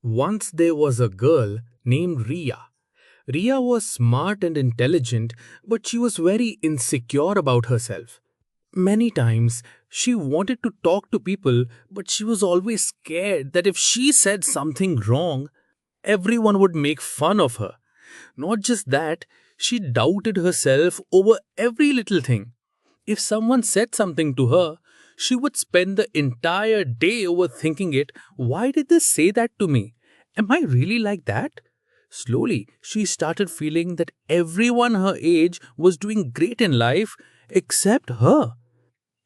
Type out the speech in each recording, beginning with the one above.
Once there was a girl named Ria. Ria was smart and intelligent, but she was very insecure about herself. Many times she wanted to talk to people, but she was always scared that if she said something wrong, everyone would make fun of her. Not just that, she doubted herself over every little thing. If someone said something to her, she would spend the entire day overthinking it. Why did they say that to me? Am I really like that? Slowly, she started feeling that everyone her age was doing great in life except her.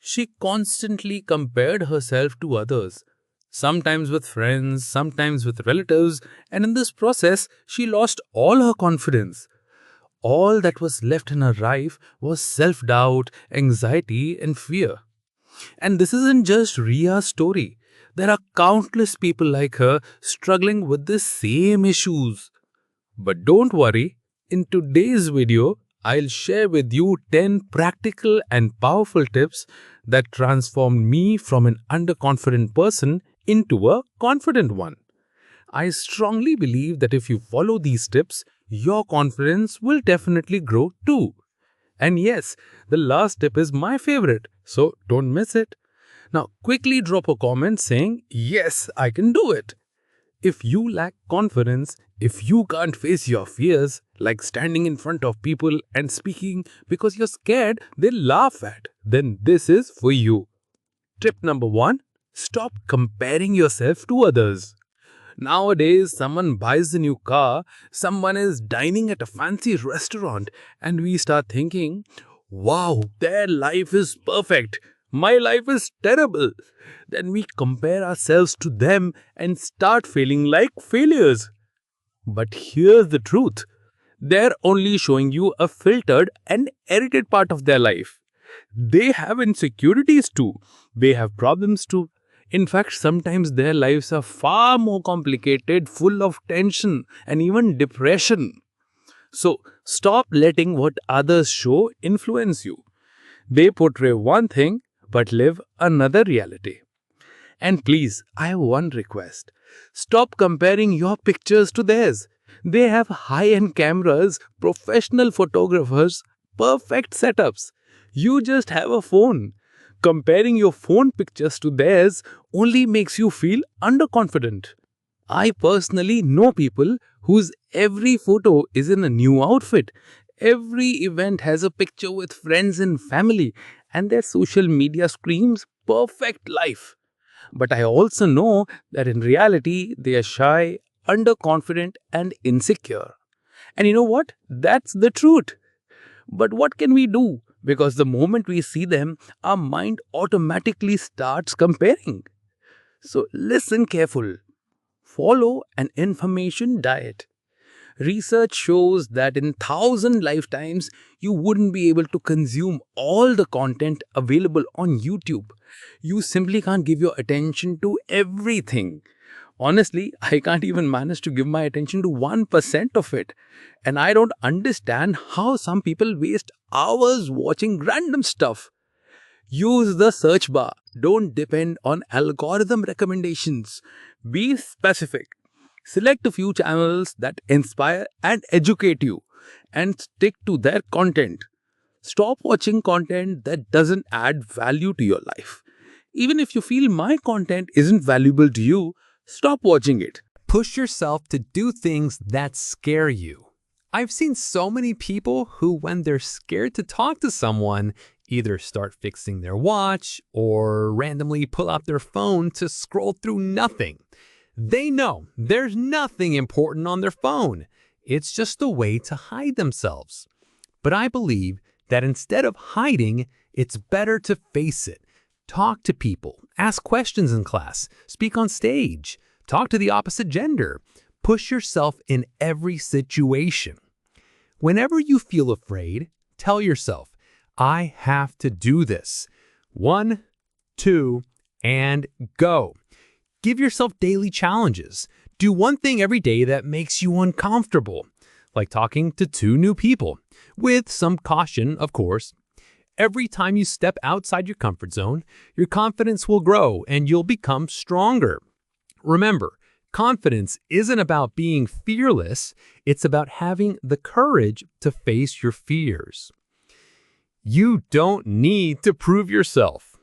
She constantly compared herself to others, sometimes with friends, sometimes with relatives, and in this process, she lost all her confidence. All that was left in her life was self doubt, anxiety, and fear. And this isn't just Ria's story. There are countless people like her struggling with the same issues. But don't worry, in today's video, I'll share with you 10 practical and powerful tips that transformed me from an underconfident person into a confident one. I strongly believe that if you follow these tips, your confidence will definitely grow too. And yes, the last tip is my favorite, so don't miss it. Now, quickly drop a comment saying, "Yes, I can do it." If you lack confidence, if you can't face your fears, like standing in front of people and speaking because you're scared they'll laugh at, then this is for you. Tip number 1. Stop comparing yourself to others. Nowadays, someone buys a new car, someone is dining at a fancy restaurant, and we start thinking, wow, their life is perfect. My life is terrible. Then we compare ourselves to them and start feeling like failures. But here's the truth. They're only showing you a filtered and edited part of their life. They have insecurities too. They have problems too. In fact, sometimes their lives are far more complicated, full of tension and even depression. So, stop letting what others show influence you. They portray one thing but live another reality. And please, I have one request. Stop comparing your pictures to theirs. They have high-end cameras, professional photographers, perfect setups. You just have a phone. Comparing your phone pictures to theirs only makes you feel underconfident. I personally know people whose every photo is in a new outfit. Every event has a picture with friends and family, and their social media screams perfect life. But I also know that in reality, they are shy, underconfident, and insecure. And you know what? That's the truth. But what can we do? Because the moment we see them, our mind automatically starts comparing. So listen careful. Follow an information diet. Research shows that in 1,000 lifetimes, you wouldn't be able to consume all the content available on YouTube. You simply can't give your attention to everything. Honestly, I can't even manage to give my attention to 1% of it. And I don't understand how some people waste hours watching random stuff. Use the search bar. Don't depend on algorithm recommendations. Be specific. Select a few channels that inspire and educate you and stick to their content. Stop watching content that doesn't add value to your life. Even if you feel my content isn't valuable to you, stop watching it. Push yourself to do things that scare you. I've seen so many people who, when they're scared to talk to someone, either start fixing their watch or randomly pull out their phone to scroll through nothing. They know there's nothing important on their phone. It's just a way to hide themselves. But I believe that instead of hiding, it's better to face it. Talk to people, ask questions in class, speak on stage, talk to the opposite gender. Push yourself in every situation. Whenever you feel afraid, tell yourself, I have to do this. 1, 2, and go. Give yourself daily challenges. Do one thing every day that makes you uncomfortable, like talking to 2 new people, with some caution, of course. Every time you step outside your comfort zone, your confidence will grow and you'll become stronger. Remember, Confidence isn't about being fearless, it's about having the courage to face your fears. You don't need to prove yourself.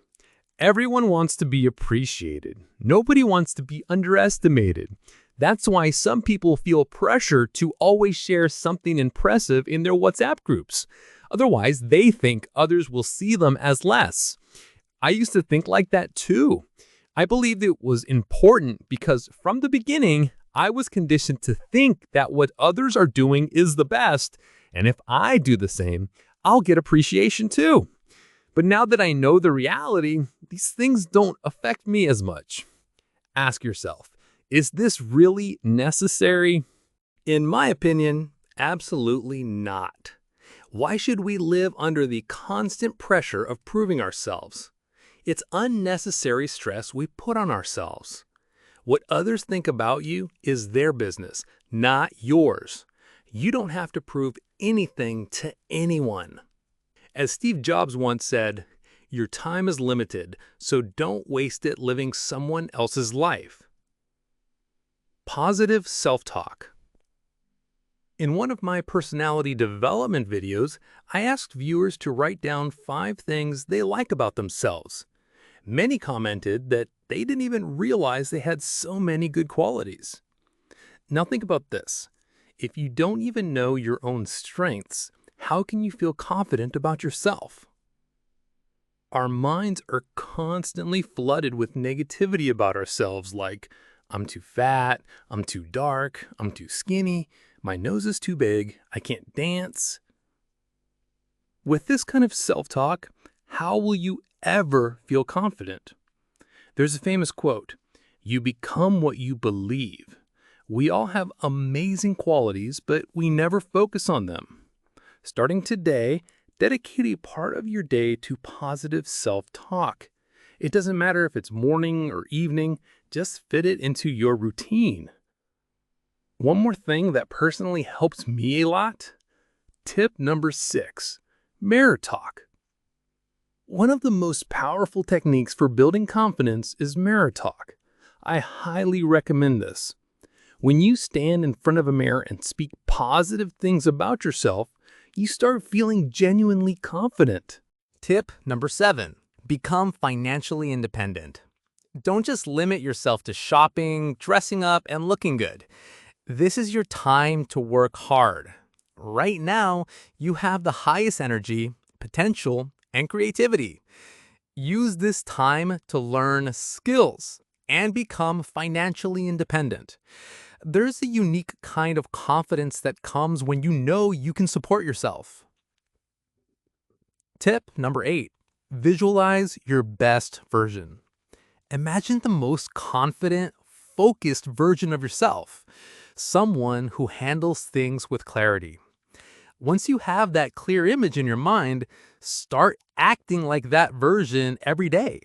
Everyone wants to be appreciated. Nobody wants to be underestimated. That's why some people feel pressure to always share something impressive in their WhatsApp groups. Otherwise, they think others will see them as less. I used to think like that too. I believed it was important because from the beginning, I was conditioned to think that what others are doing is the best, and if I do the same, I'll get appreciation too. But now that I know the reality, these things don't affect me as much. Ask yourself, is this really necessary? In my opinion, absolutely not. Why should we live under the constant pressure of proving ourselves? It's unnecessary stress we put on ourselves. What others think about you is their business, not yours. You don't have to prove anything to anyone. As Steve Jobs once said, your time is limited, so don't waste it living someone else's life. Positive self-talk. In one of my personality development videos, I asked viewers to write down 5 things they like about themselves. Many commented that they didn't even realize they had so many good qualities. Now think about this. If you don't even know your own strengths, how can you feel confident about yourself? Our minds are constantly flooded with negativity about ourselves like, I'm too fat, I'm too dark, I'm too skinny, my nose is too big, I can't dance. With this kind of self-talk, how will you ever feel confident? There's a famous quote, "You become what you believe." We all have amazing qualities, but we never focus on them. Starting today, dedicate a part of your day to positive self-talk. It doesn't matter if it's morning or evening, just fit it into your routine. One more thing that personally helps me a lot. Tip number 6, mirror talk. One of the most powerful techniques for building confidence is mirror talk. I highly recommend this. When you stand in front of a mirror and speak positive things about yourself, you start feeling genuinely confident. Tip number 7, become financially independent. Don't just limit yourself to shopping, dressing up, and looking good. This is your time to work hard. Right now, you have the highest energy, potential, and creativity. Use this time to learn skills and become financially independent. There's a unique kind of confidence that comes when you know you can support yourself. Tip number 8, visualize your best version. Imagine the most confident, focused version of yourself, someone who handles things with clarity. Once you have that clear image in your mind, start acting like that version every day.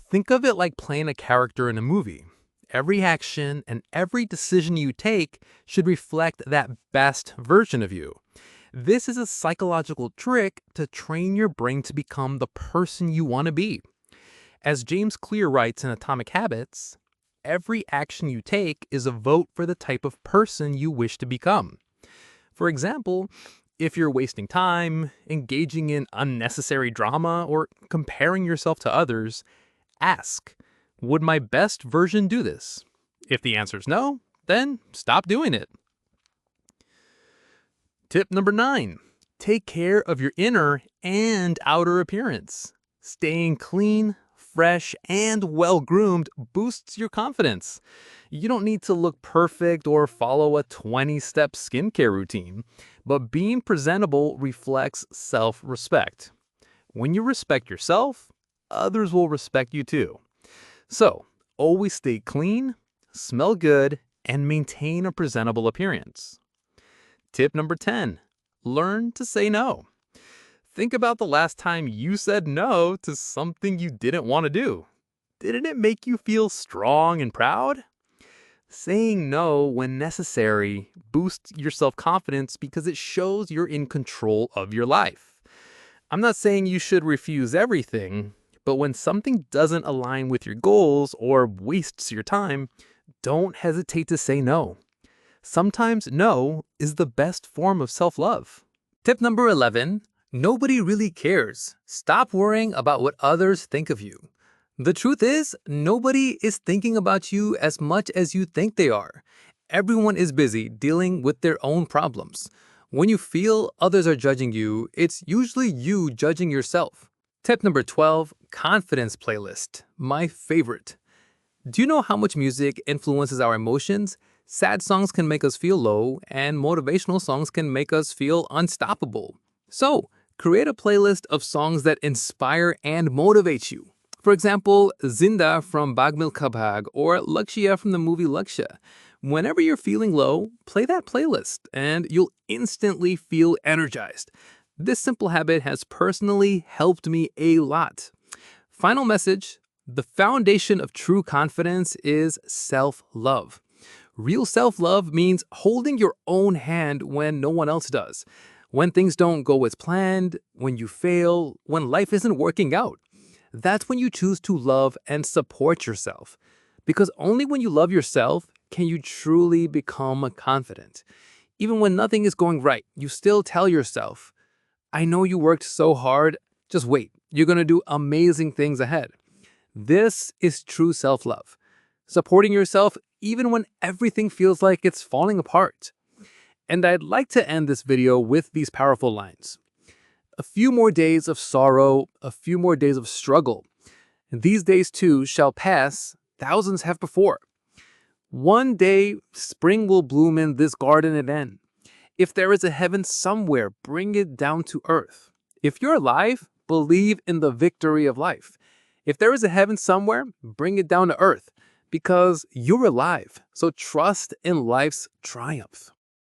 Think of it like playing a character in a movie. Every action and every decision you take should reflect that best version of you. This is a psychological trick to train your brain to become the person you want to be. As James Clear writes in Atomic Habits, every action you take is a vote for the type of person you wish to become. For example, if you're wasting time, engaging in unnecessary drama, or comparing yourself to others, ask, would my best version do this? If the answer is no, then stop doing it. Tip number 9, take care of your inner and outer appearance. Staying clean, fresh, and well-groomed boosts your confidence. You don't need to look perfect or follow a 20-step skincare routine, but being presentable reflects self-respect. When you respect yourself, others will respect you too. So, always stay clean, smell good, and maintain a presentable appearance. Tip number 10, learn to say no. Think about the last time you said no to something you didn't want to do. Didn't it make you feel strong and proud? Saying no when necessary boosts your self-confidence because it shows you're in control of your life. I'm not saying you should refuse everything, but when something doesn't align with your goals or wastes your time, don't hesitate to say no. Sometimes no is the best form of self-love. Tip number 11, nobody really cares. Stop worrying about what others think of you. The truth is, nobody is thinking about you as much as you think they are. Everyone is busy dealing with their own problems. When you feel others are judging you, it's usually you judging yourself. Tip number 12, confidence playlist. My favorite. Do you know how much music influences our emotions? Sad songs can make us feel low, and motivational songs can make us feel unstoppable. So, create a playlist of songs that inspire and motivate you. For example, Zinda from Bag Milkha Bhag or Lakshya from the movie Lakshya. Whenever you're feeling low, play that playlist and you'll instantly feel energized. This simple habit has personally helped me a lot. Final message, the foundation of true confidence is self-love. Real self-love means holding your own hand when no one else does. When things don't go as planned, when you fail, when life isn't working out. That's when you choose to love and support yourself. Because only when you love yourself can you truly become confident. Even when nothing is going right, you still tell yourself, I know you worked so hard, just wait, you're going to do amazing things ahead. This is true self-love. Supporting yourself even when everything feels like it's falling apart. And I'd like to end this video with these powerful lines. A few more days of sorrow, a few more days of struggle. And these days too shall pass, thousands have before. One day, spring will bloom in this garden again. If there is a heaven somewhere, bring it down to earth. If you're alive, believe in the victory of life. If there is a heaven somewhere, bring it down to earth. Because you're alive, so trust in life's triumph.